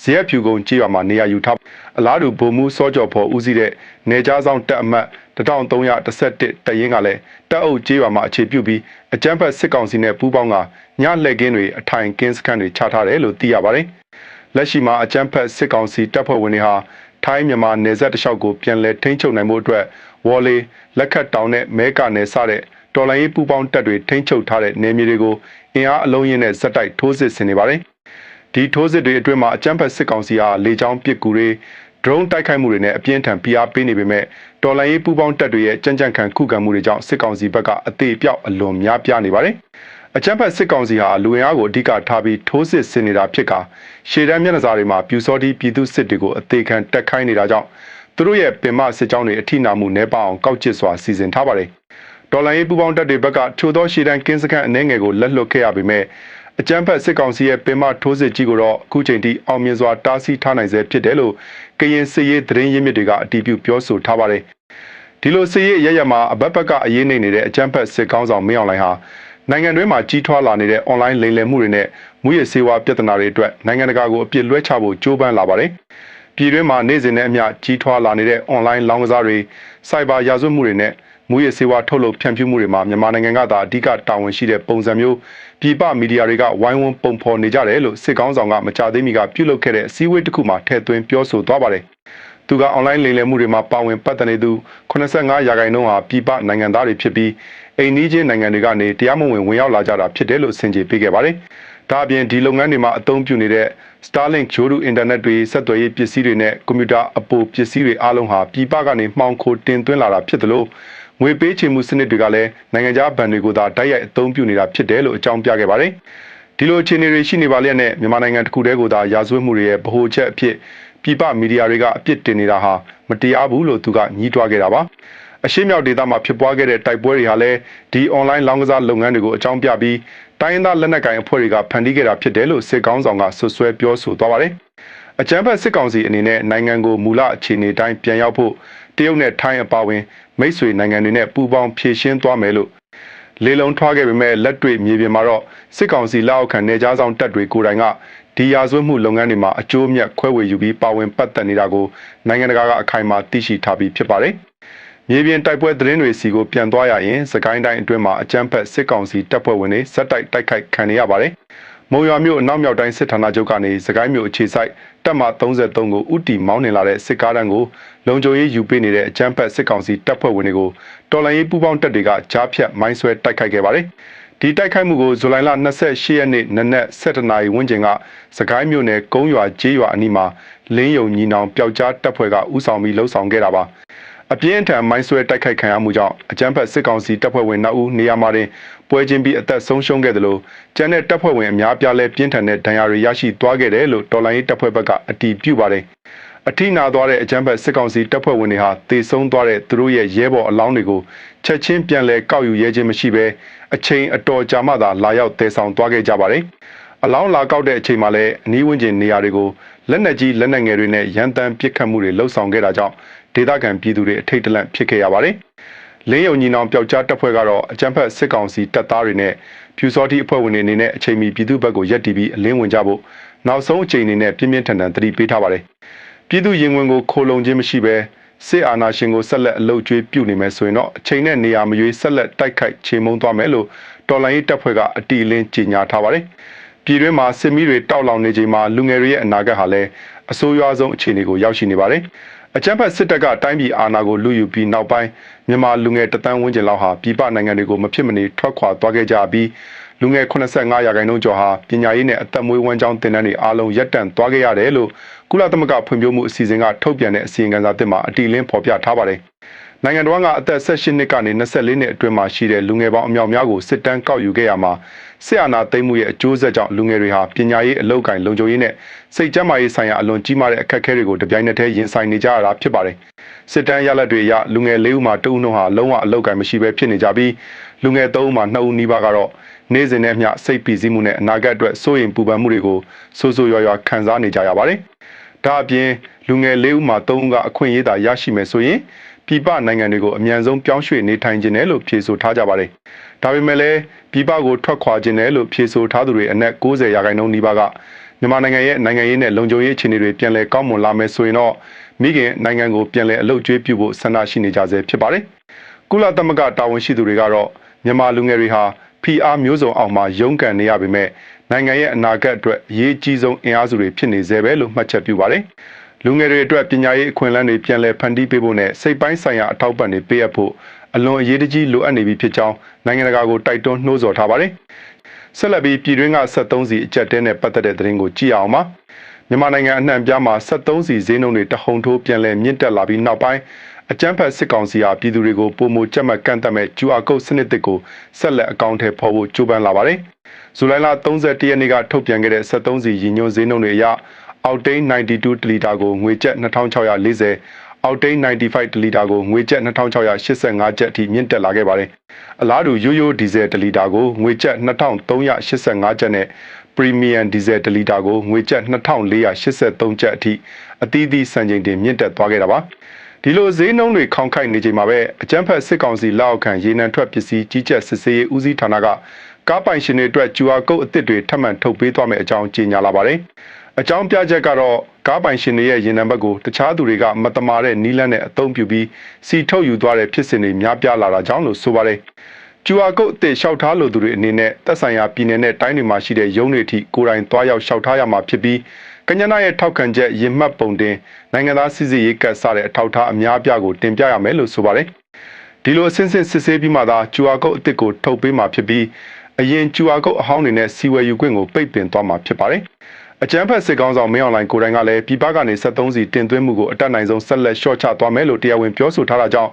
ဇရက်ဖြူကုန်းကြေးရွာမှာနေရာယူထားအလားတူဗိုလ်မှူးစောကျော်ဖော်ဦးစီးတဲ့နယ်ကြားဆောင်တပ်အမှတ်1311တပ်ရင်းကလည်းတပ်အုပ်ကြေးရွာမှာအခြေပြုပြီးအကြမ်းဖက်စစ်ကောင်စီနဲ့ပူးပေါင်းကညလှည့်ကင်းတွေအထိုင်ကင်းစခန်းတွေချထားတယ်လို့သိရပါတယ်။လက်ရှိမှာအကြမ်းဖက်စစ်ကောင်စီတပ်ဖွဲ့ဝင်တွေဟာထိုင်းမြန်မာနယ်စပ်တလျှောက်ကိုပြန်လည်ထိန်းချုပ်နိုင်မှုအတွက်ဝေါ်လေလက်ခတ်တောင်နဲ့မဲကနယ်စတဲ့တော်လိုင်းရေးပူးပေါင်းတပ်တွေထိန်းချုပ်ထားတဲ့နယ်မြေတွေကိုအင်အားအလုံးရင်းနဲ့ဇက်တိုက်ထိုးစစ်ဆင်နေပါတယ်။ဒီထိုးစစ်တွေအတွင်းမှာအကြမ်းဖက်စစ်ကောင်စီဟာလေကြောင်းပစ်ကူတွေဒ drone တိုက်ခိုက်မှုတွေနဲ့အပြင်းထန်ဖိအားပေးနေပေမဲ့တော်လှန်ရေးပူးပေါင်းတပ်တွေရဲ့ကြံ့ကြံ့ခံခုခံမှုတွေကြောင့်စစ်ကောင်စီဘက်ကအသေးအပြောက်အလွန်များပြားနေပါတယ်။အကြမ်းဖက်စစ်ကောင်စီဟာလူဝင်အားကိုအဓိကထားပြီးထိုးစစ်ဆင်နေတာဖြစ်ကာရှေ့တန်းမျက်နှာစာတွေမှာပြူစောတိပြည်သူစစ်တွေကိုအသေးခံတက်ခိုင်းနေတာကြောင့်သူတို့ရဲ့ပင်မစစ်ကြောင်းတွေအထိနာမှုနှဲပါအောင်ကောက်ကျစ်စွာစီစဉ်ထားပါတယ်။တော်လှန်ရေးပူးပေါင်းတပ်တွေဘက်ကထိုသောရှေ့တန်းကင်းစခန်းအနှဲငယ်ကိုလက်လွတ်ခဲ့ရပေမဲ့အကြမ်းဖက်စစ်ကောင်စီရဲ့ပင်မထိုးစစ်ကြီးကိုတော့အခုချိန်ထိအောင်မြင်စွာတားဆီးထားနိုင်ဆဲဖြစ်တယ်လို့ကရင်စစ်ရေးသတင်းရင်းမြစ်တွေကအတည်ပြုပြောဆိုထားပါတယ်။ဒီလိုစစ်ရေးရရမှာအဘက်ဘက်ကအရေးနေနေတဲ့အကြမ်းဖက်စစ်ကောင်ဆောင်မင်းအောင်လှိုင်ဟာနိုင်ငံတွင်းမှာကြီးထွားလာနေတဲ့ online လိမ်လည်မှုတွေနဲ့မူရစေဝါပြဿနာတွေအတွက်နိုင်ငံတကာကိုအပြစ်လွှဲချဖို့ကြိုးပမ်းလာပါတယ်။ပြည်တွင်းမှာနေ့စဉ်နဲ့အမျှကြီးထွားလာနေတဲ့ online လောင်းကစားတွေစိုက်ဘာရာဇဝတ်မှုတွေနဲ့မူရစေဝါထုတ်လုပ်ဖြန့်ဖြူးမှုတွေမှာမြန်မာနိုင်ငံကသာအဓိကတာဝန်ရှိတဲ့ပုံစံမျိုးပြည်ပမီဒီယာတွေကဝိုင်းဝန်းပုံဖော်နေကြတယ်လို့စစ်ကောင်ဆောင်ကမကြသေးမီကပြုလုပ်ခဲ့တဲ့အစည်းအဝေးတစ်ခုမှာထည့်သွင်းပြောဆိုသွားပါတယ်။သူက online လိမ်လည်မှုတွေမှာပါဝင်ပတ်သက်နေသူ85%ဟာပြည်ပနိုင်ငံသားတွေဖြစ်ပြီးအိမ်နီးချင်းနိုင်ငံတွေကနေတရားမဝင်ဝင်ရောက်လာကြတာဖြစ်တယ်လို့ဆင်ခြေပေးခဲ့ပါတယ်။ဒါအပြင်ဒီလုပ်ငန်းတွေမှာအသုံးပြုနေတဲ့ Starlink ဂျိုးတူအင်တာနက်တွေဆက်သွယ်ရေးပစ္စည်းတွေနဲ့ကွန်ပျူတာအပိုပစ္စည်းတွေအားလုံးဟာပြည်ပကနေမှောင်ခိုတင်သွင်းလာတာဖြစ်တယ်လို့ငွေပေးချေမှုစနစ်တွေကလည်းနိုင်ငံခြားဘဏ်တွေကိုသာတိုက်ရိုက်အသုံးပြုနေတာဖြစ်တယ်လို့အကြောင်းပြခဲ့ပါတယ်။ဒီလိုအခြေအနေတွေရှိနေပါလျက်နဲ့မြန်မာနိုင်ငံတစ်ခုတည်းကိုသာရာဇဝတ်မှုတွေရဲ့ဗဟိုချက်အဖြစ်ပြည်ပမီဒီယာတွေကအပြစ်တင်နေတာဟာမတရားဘူးလို့သူကညှိတွားခဲ့တာပါ။အရှေ့မြောက်ဒေသမှာဖြစ်ပွားခဲ့တဲ့တိုက်ပွဲတွေဟာလည်းဒီ online လောင်းကစားလုပ်ငန်းတွေကိုအကြောင်းပြပြီးတိုင်းရင်းသားလက်နက်ကိုင်အဖွဲ့တွေကဖန်တီးခဲ့တာဖြစ်တယ်လို့စစ်ကောင်ဆောင်ကဆွဆွဲပြောဆိုသွားပါတယ်။အကြမ်းဖက်စစ်ကောင်စီအနေနဲ့နိုင်ငံကိုမူလအခြေအနေတိုင်းပြန်ရောက်ဖို့တရုတ်နဲ့ထိုင်းအပါအဝင်မိတ်ဆွေနိုင်ငံတွေနဲ့ပူးပေါင်းဖြည့်ရှင်းသွားမယ်လို့လေလုံထွားခဲ့ပေမဲ့လက်တွေ့မြေပြင်မှာတော့စစ်ကောင်စီလက်အောက်ခံနေကြားဆောင်တပ်တွေကိုယ်တိုင်ကဒီရာဇဝတ်မှုလုပ်ငန်းတွေမှာအကျိုးအမြတ်ခွဲဝေယူပြီးပါဝင်ပတ်သက်နေတာကိုနိုင်ငံတကာကအခိုင်အမာသိရှိထားပြီးဖြစ်ပါတယ်။မြေပြင်တိုက်ပွဲသတင်းတွေစီကိုပြန်သွားရရင်စကိုင်းတိုင်းအတွင်းမှာအကြမ်းဖက်စစ်ကောင်စီတပ်ဖွဲ့ဝင်တွေစက်တိုက်တိုက်ခိုက်ခံနေရပါတယ်။မုံရွာမြို့အနောက်မြောက်တိုင်းစစ်ဌာနချုပ်ကနေစကိုင်းမြို့အခြေစိုက်တပ်မ33ကိုဥတီမောင်းနှင်လာတဲ့စစ်ကားတန်းကိုလုံခြုံရေးယူပေးနေတဲ့အကြမ်းဖက်စစ်ကောင်စီတပ်ဖွဲ့ဝင်တွေကိုတော်လှန်ရေးပူးပေါင်းတပ်တွေကကြားဖြတ်မိုင်းဆွဲတိုက်ခိုက်ခဲ့ပါတယ်။ဒီတိုက်ခိုက်မှုကိုဇူလိုင်လ28ရက်နေ့နနက်7:00နာရီဝန်းကျင်ကစကိုင်းမြို့နယ်ကုန်းရွာကျေးရွာအနီးမှာလင်းယုံညီနောင်ပျောက်ကြားတပ်ဖွဲ့ကဥဆောင်ပြီးလှုပ်ဆောင်ခဲ့တာပါ။အပြင်းအထန်မိုင်းဆွဲတိုက်ခိုက်ခံရမှုကြောင့်အကြမ်းဖက်စစ်ကောင်စီတပ်ဖွဲ့ဝင်2ဦးနေရာမှာတင်ပွဲချင်းပြီးအသက်ဆုံးရှုံးခဲ့တယ်လို့ကျန်တဲ့တပ်ဖွဲ့ဝင်အများပြားလဲပြင်းထန်တဲ့ဒဏ်ရာတွေရရှိသွားခဲ့တယ်လို့တော်လိုင်းရေးတပ်ဖွဲ့ဘက်ကအတည်ပြုပါတယ်။အထိနာသွားတဲ့အကြမ်းဖက်စစ်ကောင်စီတပ်ဖွဲ့ဝင်တွေဟာတေဆုံးသွားတဲ့သူတို့ရဲ့ရဲဘော်အလောင်းတွေကိုချက်ချင်းပြန်လဲကောက်ယူရဲခြင်းမရှိဘဲအချိန်အတော်ကြာမှသာလာရောက်တည်ဆောင်သွားခဲ့ကြပါတယ်။အလောင်းလာကောက်တဲ့အချိန်မှာလည်းအနီးဝန်းကျင်နေရာတွေကိုလက်နက်ကြီးလက်နက်ငယ်တွေနဲ့ရန်တမ်းပစ်ခတ်မှုတွေလှုပ်ဆောင်ခဲ့တာကြောင့်ဒေသခံပြည်သူတွေအထိတ်တလန့်ဖြစ်ခဲ့ရပါတယ်။လင်းယုံညီနောင်ပျောက်ကြားတပ်ဖွဲ့ကတော့အကြမ်းဖက်စစ်ကောင်စီတပ်သားတွေနဲ့ဖြူစောတိအဖွဲ့ဝင်တွေအနေနဲ့အချိန်မီပြည်သူ့ဘက်ကိုရပ်တည်ပြီးအလင်းဝင်ကြဖို့နောက်ဆုံးအချိန်အနေနဲ့ပြင်းပြင်းထန်ထန်သတိပေးထားပါတယ်။ပြည်သူရင်ဝင်ကိုခိုလုံခြင်းမရှိဘဲစစ်အာဏာရှင်ကိုဆက်လက်အလုတ်ကျွေးပြုနေမယ်ဆိုရင်တော့အချိန်နဲ့နေရာမရွေးဆက်လက်တိုက်ခိုက်ချေမှုန်းသွားမယ်လို့တော်လှန်ရေးတပ်ဖွဲ့ကအတီအလင်းကြေညာထားပါတယ်။ပြည်တွင်းမှာစစ်မီးတွေတောက်လောင်နေချိန်မှာလူငယ်တွေရဲ့အနာဂတ်ဟာလည်းအဆိုးရွားဆုံးအခြေအနေကိုရောက်ရှိနေပါတယ်။အကြမ်းဖက်စစ်တပ်ကတိုင်းပြည်အာဏာကိုလူယူပြီးနောက်ပိုင်းမြန်မာလူငယ်တသန်းဝန်းကျင်လောက်ဟာပြည်ပနိုင်ငံတွေကိုမဖြစ်မနေထွက်ခွာသွားခဲ့ကြပြီးလူငယ်85%ကျော်ဟာပညာရေးနဲ့အသက်မွေးဝမ်းကြောင်းသင်တန်းတွေအားလုံးရပ်တန့်သွားခဲ့ရတယ်လို့ကုလသမဂ္ဂဖွံ့ဖြိုးမှုအစီအစဉ်ကထုတ်ပြန်တဲ့အစီရင်ခံစာသစ်မှာအတီလင်းဖော်ပြထားပါတယ်။နိုင်ငံတော်ကအသက်18နှစ်ကနေ24နှစ်အတွင်းမှာရှိတဲ့လူငယ်ပေါင်းအမြောက်များကိုစစ်တမ်းကောက်ယူခဲ့ရမှာစစ်အာဏာသိမ်းမှုရဲ့အကျိုးဆက်ကြောင့်လူငယ်တွေဟာပညာရေးအလုပ်ကိုင်လုံခြုံရေးနဲ့စိတ်ကျန်းမာရေးဆိုင်ရာအလွန်ကြီးမားတဲ့အခက်အခဲတွေကိုတပြိုင်နက်တည်းရင်ဆိုင်နေကြရတာဖြစ်ပါတယ်။စစ်တမ်းရလဒ်တွေအရလူငယ်4ဦးမှာ2ဦးနှုန်းဟာလုံးဝအလုပ်ကိုင်မရှိဘဲဖြစ်နေကြပြီးလူငယ်3ဦးမှာ2ဦးနီးပါးကတော့နေ့စဉ်နဲ့အမျှစိတ်ပီစည်းမှုနဲ့အနာဂတ်အတွက်စိုးရိမ်ပူပန်မှုတွေကိုဆိုးဆိုးရွားရွားခံစားနေကြရပါတယ်။ဒါအပြင်လူငယ်4ဦးမှာ3ဦးကအခွင့်အရေးသာရရှိမယ်ဆိုရင်ပြည်ပနိုင်ငံတွေကိုအမြန်ဆုံးပြောင်းရွှေ့နေထိုင်ခြင်းနဲ့လို့ဖြေဆိုထားကြပါတယ်။ဒါပေမဲ့လည်းပြည်ပကိုထွက်ခွာခြင်းနဲ့လို့ဖြေဆိုထားသူတွေအနက်90%နီးပါးကမြန်မာနိုင်ငံရဲ့နိုင်ငံရေးနဲ့လုံခြုံရေးအခြေအနေတွေပြန်လည်ကောင်းမွန်လာမယ်ဆိုရင်တော့မိခင်နိုင်ငံကိုပြန်လည်အလုပ်ကျွေးပြုဖို့ဆန္ဒရှိနေကြဆဲဖြစ်ပါတယ်။ကုလသမဂ္ဂတာဝန်ရှိသူတွေကတော့မြန်မာလူငယ်တွေဟာဖိအားမျိုးစုံအောင်မှာရုန်းကန်နေရပေမဲ့နိုင်ငံရဲ့အနာဂတ်အတွက်အရေးကြီးဆုံးအင်အားစုတွေဖြစ်နေစေပဲလို့မှတ်ချက်ပြုပါတယ်။လူငယ်တွေအတွက်ပညာရေးအခွင့်အလမ်းတွေပြန်လည်ဖန်တီးပေးဖို့နဲ့စိတ်ပိုင်းဆိုင်ရာအထောက်ပံ့တွေပေးအပ်ဖို့အလွန်အရေးကြီးလိုအပ်နေပြီဖြစ်ကြောင်းနိုင်ငံတကာကိုတိုက်တွန်းနှိုးဆော်ထားပါတယ်။ဆက်လက်ပြီးပြည်တွင်းက73စီအကြက်တဲနဲ့ပတ်သက်တဲ့သတင်းကိုကြည့်အောင်ပါ။ မြန်မာနိုင်ငံအနှံ့ပြားမှာ73စီဈေးနှုန်းတွေတဟုန်ထိုးပြန်လည်မြင့်တက်လာပြီးနောက်ပိုင်းအကြမ်းဖက်စစ်ကောင်စီဟာပြည်သူတွေကိုပုံမကြက်မှတ်ကန့်သက်မဲ့ QR code စနစ်တစ်ကိုဆက်လက်အကောင့်ထဲပေါ်ဖို့ကြိုးပမ်းလာပါတယ်။ဇူလိုင်လ31ရက်နေ့ကထုတ်ပြန်ခဲ့တဲ့73စီရည်ညွှန်းဈေးနှုန်းတွေအရအောက်တိန်း92တလီတာကိုငွေကျပ်2640အောက်တိန်း95တလီတာကိုငွေကျပ်2685ကျပ်အထိမြင့်တက်လာခဲ့ပါတယ်။အလားတူရိုးရိုးဒီဇယ်တလီတာကိုငွေကျပ်2385ကျပ်နဲ့ပရီမီယံဒီဇယ်တလီတာကိုငွေကျပ်2483ကျပ်အထိအသီးသီးစံချိန်တင်မြင့်တက်သွားခဲ့တာပါ။ဒီလိုဈေးနှုန်းတွေခေါင်ခိုက်နေချိန်မှာပဲအကြမ်းဖက်စစ်ကောင်စီလက်အောက်ခံရေနံထွက်ပစ္စည်းကြီးကြပ်စစ်ဆေးရေးဦးစီးဌာနကကားပိုင်ရှင်တွေအတွက် QR code အသစ်တွေထပ်မံထုတ်ပေးသွားမယ့်အကြောင်းကြေညာလာပါတယ်။အကြောင်းပြချက်ကတော့ကားပိုင်ရှင်တွေရဲ့ရေနံဘက်ကိုတခြားသူတွေကမတမာတဲ့နီးလန်းနဲ့အသုံးပြုပြီးစီထုတ်ယူသွားတဲ့ဖြစ်စဉ်တွေများပြားလာတာကြောင့်လို့ဆိုပါတယ်။ QR code အသစ်လျှောက်ထားလိုသူတွေအနေနဲ့သက်ဆိုင်ရာပြည်နယ်နဲ့တိုင်းတွေမှာရှိတဲ့ရုံးတွေအထိကိုယ်တိုင်သွားရောက်လျှောက်ထားရမှာဖြစ်ပြီးကညနာရဲ့ထောက်ခံချက်ရင်မှတ်ပုံတင်နိုင်ငံသားစစ်စစ်ရေးကတ်စတဲ့အထောက်အထားအများအပြားကိုတင်ပြရမယ်လို့ဆိုပါတယ်။ဒီလိုအဆင့်ဆင့်စစ်ဆေးပြီးမှသာ QR code အသစ်ကိုထုတ်ပေးမှာဖြစ်ပြီးအရင် QR code အဟောင်းတွေနဲ့စီဝယ်ယူခွင့်ကိုပိတ်ပင်သွားမှာဖြစ်ပါတယ်။အကြမ်းဖက်စစ်ကောင်ဆောင်မင်းအောင်လှိုင်ကိုယ်တိုင်ကလည်းပြည်ပကနေ73စီတင်သွင်းမှုကိုအတက်နိုင်ဆုံးဆက်လက်လျှော့ချသွားမယ်လို့တရားဝင်ပြောဆိုထားတာကြောင့်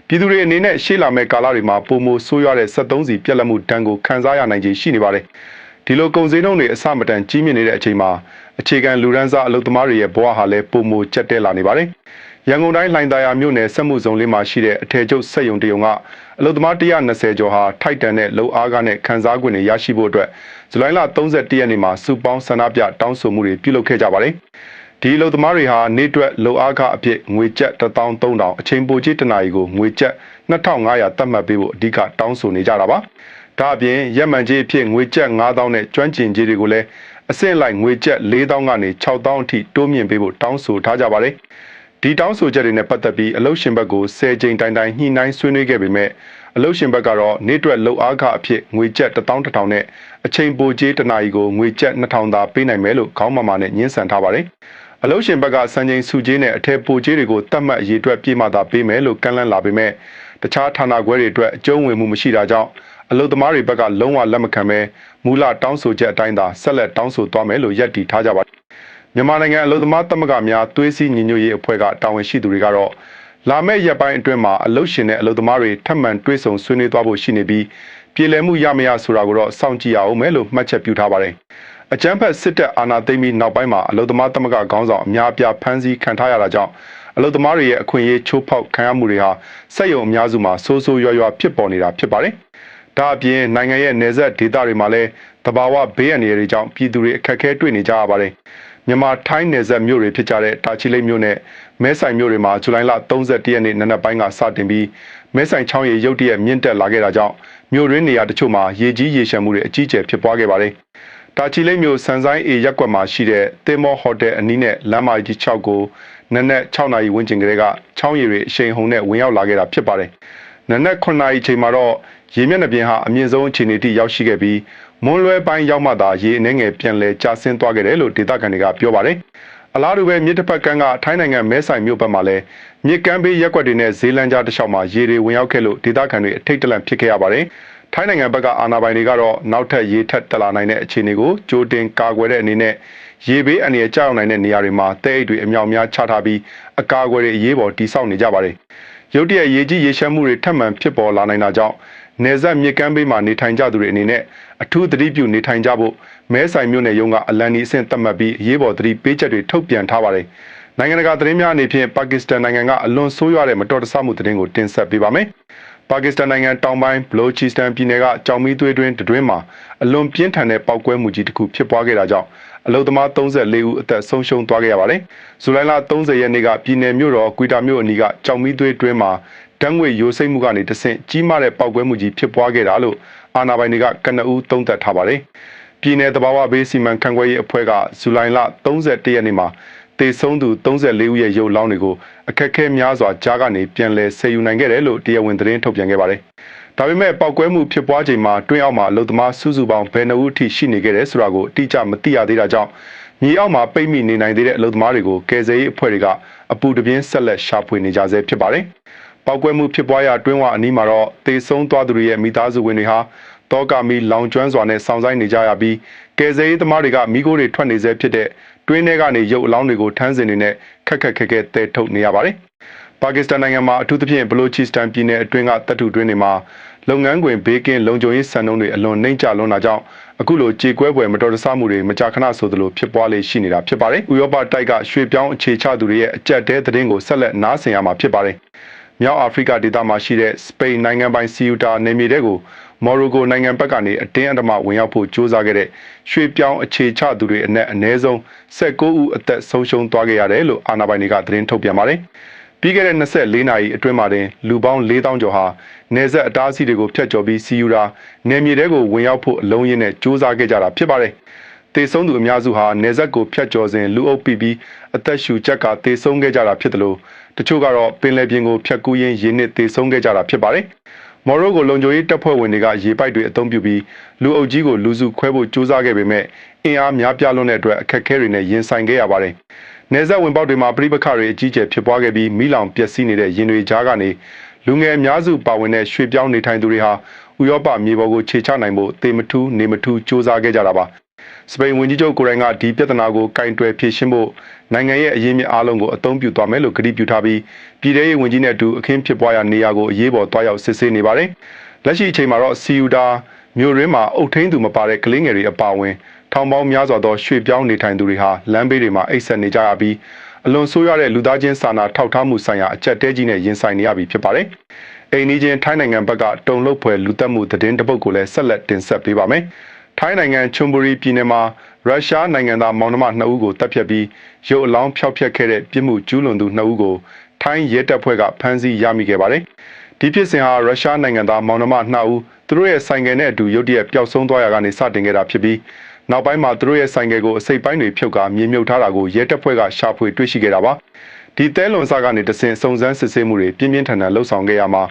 ပြည်သူတွေအနေနဲ့ရှေ့လာမယ့်ကာလတွေမှာပုံမိုဆိုးရွားတဲ့73စီပြက်လက်မှုတန်းကိုခန်းစားရနိုင်ခြေရှိနေပါတယ်။ဒီလိုကုန်စည်နှုန်းတွေအဆမတန်ကြီးမြင့်နေတဲ့အချိန်မှာအခြေခံလူရန်စားအလုပ်သမားတွေရဲ့ဘဝဟာလည်းပုံမိုကျက်တဲလာနေပါတယ်။ရန်ကုန်တိုင်းလှိုင်သာယာမြို့နယ်စက်မှုဇုံလေးမှာရှိတဲ့အထည်ချုပ်စက်ရုံတရုံကအလုပ်သမား120ကျော်ဟာထိုက်တန်တဲ့လုံအားကားနဲ့ခန်းစားခွင့်တွေရရှိဖို့အတွက်ဇူလိုင်လ31ရက်နေ့မှာစုပေါင်းဆန္ဒပြတောင်းဆိုမှုတွေပြုလုပ်ခဲ့ကြပါတယ်။ဒီအလုပ်သမားတွေဟာနေ့တွက်လုံအားကားအဖြစ်ငွေကျပ်13000အချိန်ပိုကြီးတနာရီကိုငွေကျပ်2500သတ်မှတ်ပေးဖို့အဓိကတောင်းဆိုနေကြတာပါ။ဒါအပြင်ရက်မှန်ကြီးအဖြစ်ငွေကျပ်9000နဲ့ကျွမ်းကျင်ကြီးတွေကိုလည်းအဆင့်လိုက်ငွေကျပ်4000ကနေ6000အထိတိုးမြင့်ပေးဖို့တောင်းဆိုထားကြပါတယ်။ဒီတောင်းဆိုချက်တွေနဲ့ပတ်သက်ပြီးအလုပ်ရှင်ဘက်ကို10ကြိမ်တိုင်တိုင်ညှိနှိုင်းဆွေးနွေးခဲ့ပေမဲ့အလုပ်ရှင်ဘက်ကတော့နေ့တွက်လုံအားကအဖြစ်ငွေကျပ်11000နဲ့အချိန်ပိုကြီးတနာရီကိုငွေကျပ်2000သာပေးနိုင်မယ်လို့ခေါင်းမာမာနဲ့ညှင်းဆန်ထားပါတယ်။အလုပ်ရှင်ဘက်ကစံချိန်စုကြီးနဲ့အထက်ပိုကြီးတွေကိုတတ်မှတ်အရေးအတွက်ပြေးမှသာပေးမယ်လို့ကန့်လန့်လာပေမဲ့တခြားဌာနခွဲတွေအတွက်အကျုံးဝင်မှုမရှိတာကြောင့်အလုပ်သမားတွေဘက်ကလုံးဝလက်မခံပဲမူလတောင်းဆိုချက်အတိုင်းသာဆက်လက်တောင်းဆိုသွားမယ်လို့ယက်တီထားကြပါတယ်။မြန်မာနိုင်ငံအလုပ်သမားသမဂ္ဂများသွေးစည်းညီညွတ်ရေးအဖွဲ့ကတာဝန်ရှိသူတွေကတော့လာမယ့်ရက်ပိုင်းအတွင်းမှာအလုပ်ရှင်နဲ့အလုပ်သမားတွေထပ်မံတွဲဆုံဆွေးနွေးသွားဖို့ရှိနေပြီးပြည်လည်မှုရမရဆိုတာကိုတော့စောင့်ကြည့်ရအောင်မယ်လို့မှတ်ချက်ပြုထားပါတယ်။အကြမ်းဖက်စစ်တပ်အာဏာသိမ်းပြီးနောက်ပိုင်းမှာအလုပ်သမားသမဂ္ဂခေါင်းဆောင်အများအပြားဖမ်းဆီးခံထားရတာကြောင့်အလုပ်သမားတွေရဲ့အခွင့်အရေးချိုးဖောက်ခံရမှုတွေဟာစက်ရုံအများစုမှာဆိုးဆိုးရွားရွားဖြစ်ပေါ်နေတာဖြစ်ပါတယ်။ဒါအပြင်နိုင်ငံရဲ့နယ်စပ်ဒေသတွေမှာလည်းတဘာဝဘေးအန္တရာယ်တွေကြောင့်ပြည်သူတွေအခက်အခဲတွေ့နေကြရပါတယ်။မြန်မာထိုင်းနယ်စပ်မြို့တွေဖြစ်ကြတဲ့တာချီလိတ်မြို့နဲ့မဲဆိုင်မြို့တွေမှာဇူလိုင်လ31ရက်နေ့နံနက်ပိုင်းကစတင်ပြီးမဲဆိုင်ချောင်းရီရုတ်တရက်မြင့်တက်လာခဲ့တာကြောင့်မြို့ရင်းနေရာတချို့မှာရေကြီးရေရှမ်းမှုတွေအကြီးအကျယ်ဖြစ်ပွားခဲ့ပါတယ်။တာချီလိတ်မြို့စံဆိုင်အေရက်ကွက်မှာရှိတဲ့သင်္ဘောဟိုတယ်အနီးနဲ့လမ်းမကြီး6ကိုနနက်6နာရီဝန်းကျင်ကလေးကချောင်းရီတွေအရှိန်ဟုန်နဲ့ဝင်ရောက်လာခဲ့တာဖြစ်ပါတယ်။နနက်9နာရီချိန်မှာတော့ရေမျက်နှာပြင်ဟာအမြင့်ဆုံးအခြေအနေထိရောက်ရှိခဲ့ပြီးမွန်းလွဲပိုင်းရောက်မှသာရေအနှဲငယ်ပြန်လည်ကျဆင်းသွားခဲ့တယ်လို့ဒေသခံတွေကပြောပါတယ်။အလားတူပဲမြစ်တစ်ဖက်ကမ်းကထိုင်းနိုင်ငံမဲဆိုင်မြို့ဘက်မှာလည်းမြစ်ကမ်းဘေးရက်ကွက်တွေနဲ့ဇေလန်ကြားတစ်လျှောက်မှာရေတွေဝင်ရောက်ခဲ့လို့ဒေသခံတွေအထိတ်တလန့်ဖြစ်ခဲ့ရပါတယ်။ထိုင်းနိုင်ငံဘက်ကအာဏာပိုင်တွေကတော့နောက်ထပ်ရေထက်တက်လာနိုင်တဲ့အခြေအနေကိုကြိုတင်ကာကွယ်တဲ့အနေနဲ့ရေဘေးအန္တရာယ်ကြောက်နိုင်တဲ့နေရာတွေမှာတဲအိတ်တွေအမြောက်များချထားပြီးအကာအကွယ်တွေအရေးပေါ်တိစောက်နေကြပါတယ်။ရုတ်တရက်ရေကြီးရေရှမ်းမှုတွေထပ်မံဖြစ်ပေါ်လာနိုင်တာကြောင့်နယ်စပ်မြစ်ကမ်းဘေးမှာနေထိုင်ကြသူတွေအနေနဲ့အထူးသတိပြုနေထိုင်ကြဖို့မဲဆိုင်မြို့နယ်ရုံးကအလံဒီအဆင့်သတ်မှတ်ပြီးအရေးပေါ်သတိပေးချက်တွေထုတ်ပြန်ထားပါတယ်။နိုင်ငံတကာသတင်းများအနေဖြင့်ပါကစ္စတန်နိုင်ငံကအလွန်ဆိုးရွားတဲ့မတော်တဆမှုသတင်းကိုတင်ဆက်ပေးပါမယ်။ပါကစ္စတန်နိုင်ငံတောင်ပိုင်းဘလိုချီစတန်ပြည်နယ်ကကြောင်မီသွေးတွင်းတွင်းမှာအလွန်ပြင်းထန်တဲ့ပောက်ကွဲမှုကြီးတစ်ခုဖြစ်ပွားခဲ့တာကြောင့်အလုပ်သမား34ဦးအသက်ဆုံးရှုံးသွားခဲ့ရပါတယ်။ဇူလိုင်လ30ရက်နေ့ကပြည်နယ်မြို့တော်ကွီတာမြို့အနီးကကြောင်မီသွေးတွင်းမှာတန်းငွေရိုးစိမ့်မှုကနေတဆင့်ကြီးမားတဲ့ပောက်ကွဲမှုကြီးဖြစ်ပွားခဲ့တာလို့အာဏာပိုင်တွေကကနဦးသုံးသပ်ထားပါတယ်။ပြည်내သဘာဝဘေးစီမံခန့်ခွဲရေးအဖွဲ့ကဇူလိုင်လ31ရက်နေ့မှာတေဆုံးသူ34ဦးရဲ့ရုပ်လောင်းတွေကိုအခက်အခဲများစွာကြားကနေပြန်လည်ဆယ်ယူနိုင်ခဲ့တယ်လို့တရားဝင်သတင်းထုတ်ပြန်ခဲ့ပါတယ်။ဒါပေမဲ့ပောက်ကွဲမှုဖြစ်ပွားချိန်မှာတွင်းအောက်မှာအလုပ်သမားစုစုပေါင်းဘယ်နှဦးအထိရှိနေခဲ့တယ်ဆိုတာကိုအတိအကျမသိရသေးတာကြောင့်မြေအောက်မှာပိတ်မိနေနိုင်သေးတဲ့အလုပ်သမားတွေကိုကယ်ဆယ်ရေးအဖွဲ့တွေကအပူတပြင်းဆက်လက်ရှာဖွေနေကြဆဲဖြစ်ပါတယ်။ပောက်ကွဲမှုဖြစ်ပွားရာတွင်းဝအနီးမှာတော့တေဆုံးသွားသူတွေရဲ့မိသားစုဝင်တွေဟာတောကမီလောင်ကျွမ်းစွာနဲ့စောင့်ဆိုင်နေကြရပြီးကယ်ဆယ်ရေးသမားတွေကမိခိုးတွေထွက်နေဆဲဖြစ်တဲ့ တွင်းထဲကနေရုပ်အလောင်းတွေကိုထမ်းစင်နေနဲ့ခက်ခက်ခဲခဲတဲထုတ်နေရပါတယ်။ပါကစ္စတန်နိုင်ငံမှာအထူးသဖြင့်ဘလိုချီစတန်ပြည်နယ်အတွင်းကတပ်ထုတွင်းတွေမှာလုပ်ငန်းခွင်ဘေးကင်းလုံခြုံရေးစံနှုန်းတွေအလွန်နှိမ့်ကျလွန်းတာကြောင့်အခုလိုကြေကွဲပွဲမတော်တဆမှုတွေမကြာခဏဆိုသလိုဖြစ်ပွားလေရှိနေတာဖြစ်ပါတယ်။ဥရောပတိုက်ကရွှေပြောင်းအခြေချသူတွေရဲ့အကြက်တဲသတင်းကိုဆက်လက်နားဆင်ရမှာဖြစ်ပါတယ်။မြောက်အာဖရိကဒေသမှာရှိတဲ့စပိန်နိုင်ငံပိုင်စီယူတာနယ်မြေတွေကိုမော်ရိုကိုနိုင်ငံဘက်ကနေအတင်းအဓမ္မဝင်ရောက်ဖို့ကြိုးစားခဲ့တဲ့ရွှေပြောင်းအခြေချသူတွေအနက်အနည်းဆုံး19ဦးအသက်ဆုံးရှုံးသွားခဲ့ရတယ်လို့အာဏာပိုင်တွေကသတင်းထုတ်ပြန်ပါတယ်။ပြီးခဲ့တဲ့24နာရီအတွင်းမှာတင်လူပေါင်း4000ကျော်ဟာနေဆက်အတားအဆီးတွေကိုဖျက်ကျော်ပြီးစီယူတာနယ်မြေတွေကိုဝင်ရောက်ဖို့အလုံးရင်းနဲ့ကြိုးစားခဲ့ကြတာဖြစ်ပါတယ်။တေဆုံးသူအများစုဟာနေဆက်ကိုဖျက်ကျော်စဉ်လူအုပ်ပြီးအသက်ရှူချက်ကတေဆုံးခဲ့ကြတာဖြစ်တယ်လို့တချို့ကတော့ပင်လယ်ပြင်ကိုဖျက်ကူးရင်းရင်းနစ်တေဆုံးခဲ့ကြတာဖြစ်ပါတယ်။မော်ရိုကိုလုံခြုံရေးတပ်ဖွဲ့ဝင်တွေကရေပိုက်တွေအသုံးပြုပြီးလူအုပ်ကြီးကိုလူစုခွဲဖို့ကြိုးစားခဲ့ပေမဲ့အင်အားများပြားလွန်းတဲ့အတွက်အခက်အခဲတွေနဲ့ရင်ဆိုင်ခဲ့ရပါတယ်။နေဆက်ဝင်ပေါက်တွေမှာပြိပခတွေအကြီးကျယ်ဖြစ်ပွားခဲ့ပြီးမိလောင်ပျက်စီးနေတဲ့ရင်တွေကြားကနေလူငယ်အများစုပါဝင်တဲ့ရွှေပြောင်းနေထိုင်သူတွေဟာဥရောပမြေပေါ်ကိုခြေချနိုင်ဖို့တေမထူးနေမထူးစ조사ခဲ့ကြတာပါ။စပိန်ဝန်ကြီးချုပ်ကိုယ်တိုင်ကဒီပြဿနာကိုကင်တွယ်ဖြေရှင်းဖို့နိုင်ငံရဲ့အရေးမြစ်အားလုံးကိုအသုံးပြုသွားမယ်လို့ကတိပြုထားပြီးပြည်ထောင်ရေးဝန်ကြီးနဲ့အတူအခင်းဖြစ်ပွားရာနေရာကိုအရေးပေါ်တွားရောက်စစ်ဆေးနေပါတယ်။လက်ရှိအချိန်မှာတော့စီယူတာမြို့ရင်းမှာအုပ်ထိန်းသူမပါတဲ့ကလေးငယ်တွေအပါအဝင်ထောင်ပေါင်းများစွာသောရွှေပြောင်းနေထိုင်သူတွေဟာလမ်းဘေးတွေမှာအိပ်စက်နေကြရပြီးအလွန်ဆိုးရွားတဲ့လူသားချင်းစာနာထောက်ထားမှုဆိုင်ရာအကြက်တဲကြီးနဲ့ရင်ဆိုင်နေရပြီဖြစ်ပါတယ်။အိမ်နီးချင်းထိုင်းနိုင်ငံဘက်ကတုံ့လုပ်ဖွယ်လူသက်မှုသတင်းတပုတ်ကိုလည်းဆက်လက်တင်ဆက်ပေးပါမယ်။ထိုင်းနိုင်ငံချွန်ဘူရီပြည်နယ်မှာရုရှားနိုင်ငံသားမောင်နှမ2ဦးကိုတပ်ဖြတ်ပြီးရုပ်အလောင်းဖျောက်ဖျက်ခဲ့တဲ့ပြစ်မှုကျူးလွန်သူ2ဦးကိုထိုင်းရဲတပ်ဖွဲ့ကဖမ်းဆီးရမိခဲ့ပါတယ်။ဒီဖြစ်စဉ်ဟာရုရှားနိုင်ငံသားမောင်နှမ2ဦးသူတို့ရဲ့ဆိုင်ကယ်နဲ့အတူရုတ်တရက်ပျောက်ဆုံးသွားရာကနေစတင်ခဲ့တာဖြစ်ပြီးနောက်ပိုင်းမှာသူတို့ရဲ့ဆိုင်ကယ်ကိုအစိပ်ပိုင်းတွေဖြုတ်ကာမြေမြုပ်ထားတာကိုရဲတပ်ဖွဲ့ကရှာဖွေတွေ့ရှိခဲ့တာပါ။ဒီတဲလွန်စကနေတဆင့်စုံစမ်းစစ်ဆေးမှုတွေပြင်းပြင်းထန်ထန်လှုပ်ဆောင်ခဲ့ရမှာ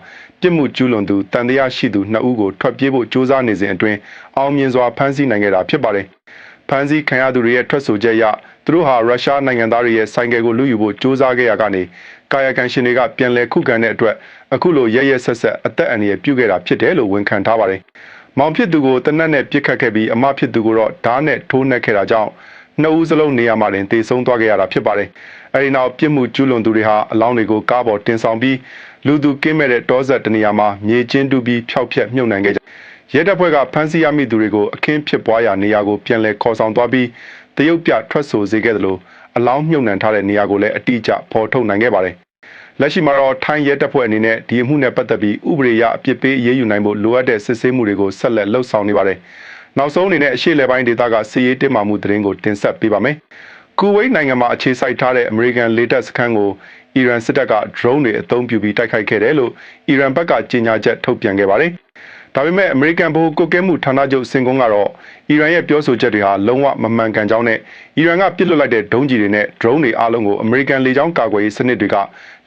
ပြစ်မှုကျူးလွန်သူတန်တရားရှိသူ2ဦးကိုထွက်ပြေးဖို့ကြိုးစားနေစဉ်အတွင်းအောင်မြင်စွာဖမ်းဆီးနိုင်ခဲ့တာဖြစ်ပါတယ်။ဖမ်းဆီးခံရသူတွေရဲ့ထွက်ဆိုချက်အရသူတို့ဟာရုရှားနိုင်ငံသားတွေရဲ့ဆိုင်ကယ်ကိုလူယူဖို့ကြိုးစားခဲ့ရကနေကာယကံရှင်တွေကပြန်လည်ခုခံတဲ့အတွက်အခုလိုရဲရဲဆက်ဆက်အသက်အန္တရာယ်ပြုခဲ့တာဖြစ်တယ်လို့ဝန်ခံထားပါတယ်။မောင်ဖြစ်သူကိုတနက်နဲ့ပြစ်ခတ်ခဲ့ပြီးအမဖြစ်သူကိုတော့ဓာတ်နဲ့ထိုးနှက်ခဲ့တာကြောင့်2ဦးစလုံးနေရာမှာတင်တေဆုံးသွားခဲ့ရတာဖြစ်ပါတယ်။အဲဒီနောက်ပြစ်မှုကျူးလွန်သူတွေဟာအလောင်းတွေကိုကားပေါ်တင်ဆောင်ပြီးလူသူကင်းမဲ့တဲ့တောဆက်တနေရာမှာမြေချင်းတူပြီးဖျောက်ဖျက်မြုပ်နှံခဲ့ကြရဲတပ်ဖွဲ့ကဖမ်းဆီးရမိသူတွေကိုအခင်းဖြစ်ပွားရာနေရာကိုပြန်လည်ခေါ်ဆောင်သွားပြီးတရုတ်ပြထွက်ဆိုစေခဲ့သလိုအလောင်းမြုပ်နှံထားတဲ့နေရာကိုလည်းအတိအကျဖော်ထုတ်နိုင်ခဲ့ပါတယ်။လက်ရှိမှာတော့ထိုင်းရဲတပ်ဖွဲ့အနေနဲ့ဒီအမှုနဲ့ပတ်သက်ပြီးဥပဒေအရအပြစ်ပေးအရေးယူနိုင်ဖို့လိုအပ်တဲ့စစ်ဆေးမှုတွေကိုဆက်လက်လှုပ်ဆောင်နေပါတယ်။နောက်ဆုံးအနေနဲ့အရှေ့လယ်ပိုင်းဒေသကစစ်ရေးတင်းမာမှုသတင်းကိုတင်ဆက်ပေးပါမယ်။ကူဝိတ်နိုင်ငံမှာအခြေစိုက်ထားတဲ့အမေရိကန်လေတပ်စခန်းကိုအီရန်စစ်တပ်က drone တွေအသုံးပြုပြီးတိုက်ခိုက်ခဲ့တယ်လို့အီရန်ဘက်ကကြေညာချက်ထုတ်ပြန်ခဲ့ပါတယ်။ဒါပေမဲ့အမေရိကန်ဗဟိုကုတ်ကဲမှုဌာနချုပ်စင်ကုန်းကတော့အီရန်ရဲ့ပြောဆိုချက်တွေဟာလုံးဝမမှန်ကန်ကြောင်းနဲ့အီရန်ကပစ်လွှတ်လိုက်တဲ့ဒုံးကျည်တွေနဲ့ drone တွေအားလုံးကိုအမေရိကန်လေကြောင်းကာကွယ်ရေးစနစ်တွေက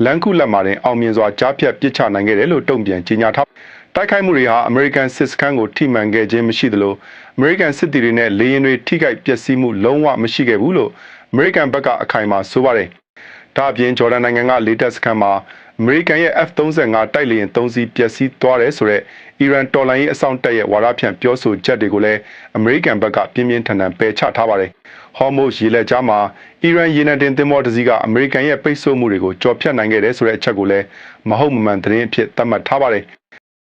လမ်းခုလက်မှာတင်အောင်မြင်စွာကြားဖြတ်ပစ်ချနိုင်ခဲ့တယ်လို့တုံ့ပြန်ကြေညာထားတိုက်ခိုက်မှုတွေဟာအမေရိကန်စစ်စခန်းကိုထိမှန်ခဲ့ခြင်းမရှိသလိုအမေရိကန်စစ်သည်တွေနဲ့လေယာဉ်တွေထိခိုက်ပျက်စီးမှုလုံးဝမရှိခဲ့ဘူးလို့အမေရိကန်ဘက်ကအခိုင်အမာဆိုပါတယ်။ဒါအပြင်ဂျော်ဒန်နိုင်ငံကလေတပ်စခန်းမှာအမေရိကန်ရဲ့ F-35 တိုက်လေယာဉ်3စီးပျက်စီးသွားတယ်ဆိုတဲ့အီရန်တော်လှန်ရေးအစောင့်တပ်ရဲ့ဝါဒဖြန့်ပြောဆိုချက်တွေကိုလည်းအမေရိကန်ဘက်ကပြင်းပြင်းထန်ထန်ပယ်ချထားပါတယ်။ဟော်မုတ်ရေလက်ကြားမှာအီရန်ရေနံတင်သင်္ဘောတစ်စီးကအမေရိကန်ရဲ့ပိတ်ဆို့မှုတွေကိုကြော်ဖြတ်နိုင်ခဲ့တယ်ဆိုတဲ့အချက်ကိုလည်းမဟုတ်မမှန်သတင်းအဖြစ်သတ်မှတ်ထားပါတယ်။